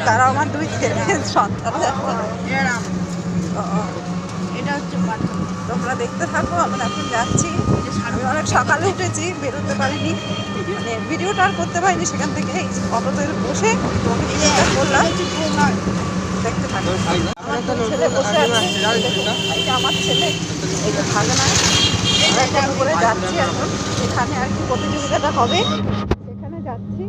তারা আমার দুই ছেলের সন্তান। এটা হচ্ছে তোমরা দেখতে থাকো। আমরা এখন যাচ্ছি। আমি অনেক সকালে উঠেছি, বেরোতে পারিনি, মানে ভিডিওটা আর করতে পারিনি। সেখান থেকে অটোতে বসে তোমাকে ভিডিওটা করলাম। দেখতে থাকো। আমার ছেলে বসে আছে, এইটা আমার ছেলে, এইটা ভাগনা। আমরা একটা করে যাচ্ছি এখন, সেখানে আর কি প্রতিযোগিতাটা হবে সেখানে যাচ্ছি।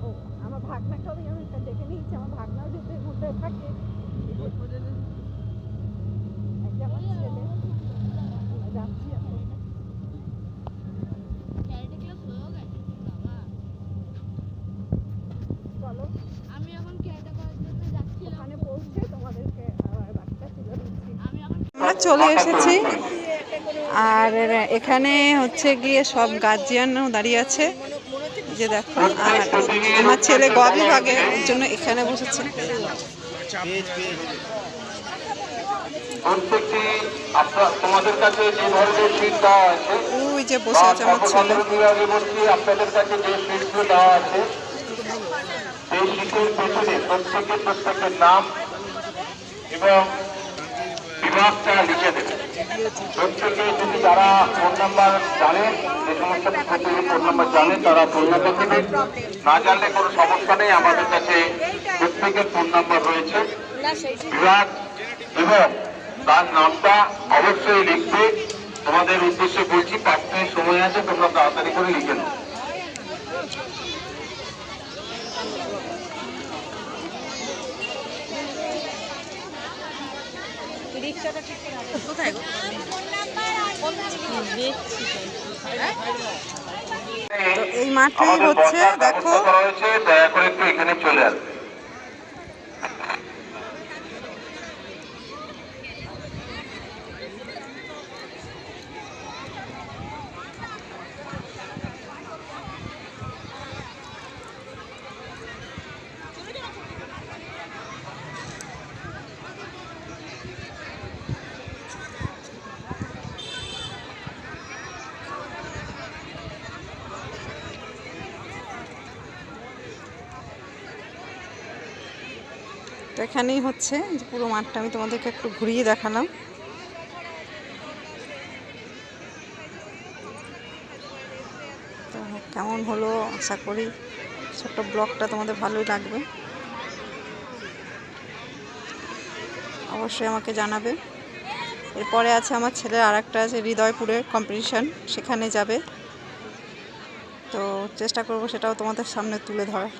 ও আমার ভাগনাকে আমি দেখে নিয়েছি, আমার ভাগনাও যেতে মধ্যে থাকে। আমরা চলে এসেছি, আর এখানে হচ্ছে গিয়ে সব গার্জিয়ানও দাঁড়িয়ে আছে, যে দেখো। আর আমার ছেলে গ বিভাগে, ওর জন্য এখানে বসেছে। তোমাদের কাছে যে ধরনের সিট দেওয়া আছে, ওই যে বসে আছে আমার ছেলে। আপনাদের কাছে যে সিটগুলো দেওয়া আছে, সেই সিটের পেছনে প্রত্যেকের নাম এবং বিভাগটা লিখে দেবে। প্রত্যেকে যদি যারা ফোন নাম্বার জানেন, যে সমস্ত প্রত্যেকে ফোন নাম্বার জানেন তারা ফোন নাম্বার দেবেন। না জানলে কোনো সমস্যা নেই, আমাদের কাছে প্রত্যেকের ফোন নাম্বার রয়েছে। বিভাগ এবং তার নামটা অবশ্যই লিখবে। তোমাদের উদ্দেশ্যে বলছি, 5 মিনিট সময় আছে, তোমরা তাড়াতাড়ি করে লিখে নাও। তো এই মাঠেই হচ্ছে, দেখো। দয়া করে একটু এখানে চলে আসবে। তো এখানেই হচ্ছে যে পুরো মাঠটা আমি তোমাদেরকে একটু ঘুরিয়ে দেখালাম। তো কেমন হলো, আশা করি ছোট্ট ব্লগটা তোমাদের ভালোই লাগবে। অবশ্যই আমাকে জানাবে। এরপরে আছে আমার ছেলের আর একটা আছে হৃদয়পুরের কম্পিটিশান, সেখানে যাবে। তো চেষ্টা করব সেটাও তোমাদের সামনে তুলে ধরার।